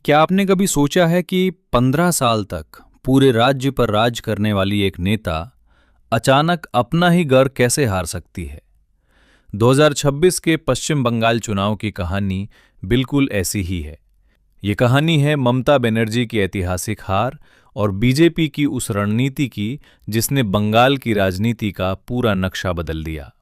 क्या आपने कभी सोचा है कि 15 साल तक पूरे राज्य पर राज करने वाली एक नेता अचानक अपना ही घर कैसे हार सकती है? 2026 के पश्चिम बंगाल चुनाव की कहानी बिल्कुल ऐसी ही है। ये कहानी है ममता बनर्जी की ऐतिहासिक हार और बीजेपी की उस रणनीति की जिसने बंगाल की राजनीति का पूरा नक्शा बदल दिया।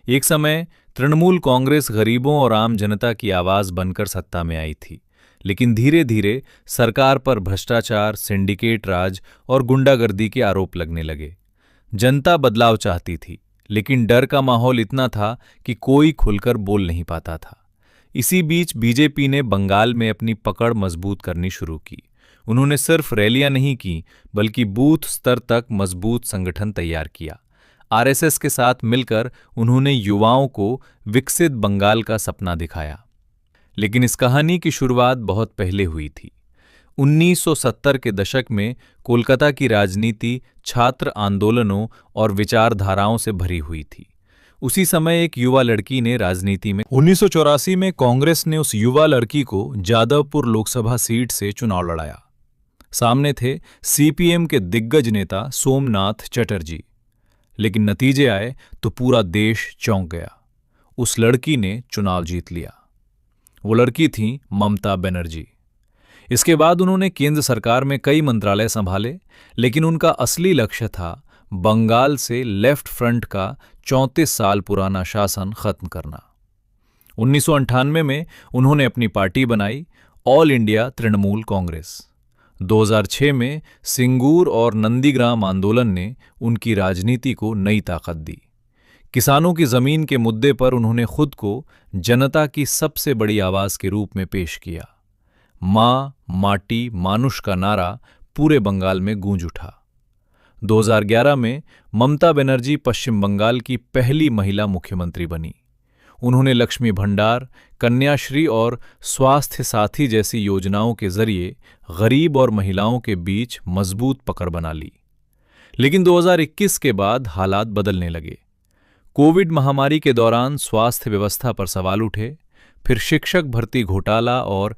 एक समय तृणमूल कांग्रेस गरीबों और आम जनता की आवाज बनकर सत्ता में आई थी, लेकिन धीरे धीरे सरकार पर भ्रष्टाचार, सिंडिकेट राज और गुंडागर्दी के आरोप लगने लगे। जनता बदलाव चाहती थी, लेकिन डर का माहौल इतना था कि कोई खुलकर बोल नहीं पाता था। इसी बीच बीजेपी ने बंगाल में अपनी पकड़ मजबूत करनी शुरू की। उन्होंने सिर्फ रैलियां नहीं की, बल्कि बूथ स्तर तक मजबूत संगठन तैयार किया। आरएसएस के साथ मिलकर उन्होंने युवाओं को विकसित बंगाल का सपना दिखाया। लेकिन इस कहानी की शुरुआत बहुत पहले हुई थी। 1970 के दशक में कोलकाता की राजनीति छात्र आंदोलनों और विचारधाराओं से भरी हुई थी। उसी समय एक युवा लड़की ने राजनीति में 1984 में कांग्रेस ने उस युवा लड़की को जादवपुर लोकसभा सीट से चुनाव लड़ाया। सामने थे सीपीएम के दिग्गज नेता सोमनाथ चटर्जी। लेकिन नतीजे आए तो पूरा देश चौंक गया। उस लड़की ने चुनाव जीत लिया। वो लड़की थी ममता बनर्जी। इसके बाद उन्होंने केंद्र सरकार में कई मंत्रालय संभाले, लेकिन उनका असली लक्ष्य था बंगाल से लेफ्ट फ्रंट का 34 साल पुराना शासन खत्म करना। 1998 में उन्होंने अपनी पार्टी बनाई, ऑल इंडिया तृणमूल कांग्रेस। 2006 में सिंगूर और नंदीग्राम आंदोलन ने उनकी राजनीति को नई ताकत दी। किसानों की जमीन के मुद्दे पर उन्होंने खुद को जनता की सबसे बड़ी आवाज के रूप में पेश किया। मां माटी मानुष का नारा पूरे बंगाल में गूंज उठा। 2011 में ममता बनर्जी पश्चिम बंगाल की पहली महिला मुख्यमंत्री बनी। उन्होंने लक्ष्मी भंडार, कन्याश्री और स्वास्थ्य साथी जैसी योजनाओं के जरिए गरीब और महिलाओं के बीच मजबूत पकड़ बना ली। लेकिन 2021 के बाद हालात बदलने लगे। कोविड महामारी के दौरान स्वास्थ्य व्यवस्था पर सवाल उठे, फिर शिक्षक भर्ती घोटाला और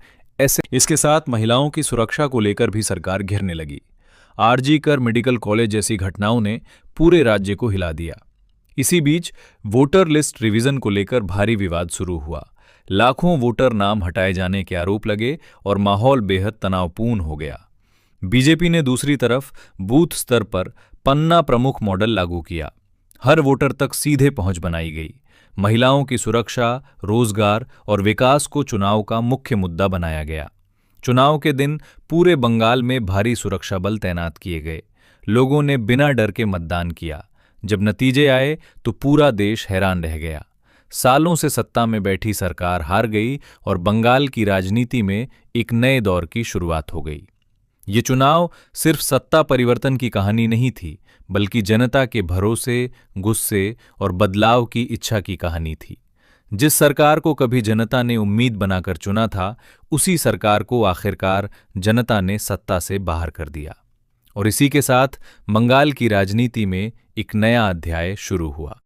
इसके साथ महिलाओं की सुरक्षा को लेकर भी सरकार घिरने लगी। आरजी कर मेडिकल कॉलेज जैसी घटनाओं ने पूरे राज्य को हिला दिया। इसी बीच वोटर लिस्ट रिवीजन को लेकर भारी विवाद शुरू हुआ। लाखों वोटर नाम हटाए जाने के आरोप लगे और माहौल बेहद तनावपूर्ण हो गया। बीजेपी ने दूसरी तरफ बूथ स्तर पर पन्ना प्रमुख मॉडल लागू किया। हर वोटर तक सीधे पहुंच बनाई गई। महिलाओं की सुरक्षा, रोजगार और विकास को चुनाव का मुख्य मुद्दा बनाया गया। चुनाव के दिन पूरे बंगाल में भारी सुरक्षा बल तैनात किए गए। लोगों ने बिना डर के मतदान किया। जब नतीजे आए तो पूरा देश हैरान रह गया। सालों से सत्ता में बैठी सरकार हार गई और बंगाल की राजनीति में एक नए दौर की शुरुआत हो गई। ये चुनाव सिर्फ सत्ता परिवर्तन की कहानी नहीं थी, बल्कि जनता के भरोसे, गुस्से और बदलाव की इच्छा की कहानी थी। जिस सरकार को कभी जनता ने उम्मीद बनाकर चुना था, उसी सरकार को आखिरकार जनता ने सत्ता से बाहर कर दिया। और इसी के साथ बंगाल की राजनीति में एक नया अध्याय शुरू हुआ।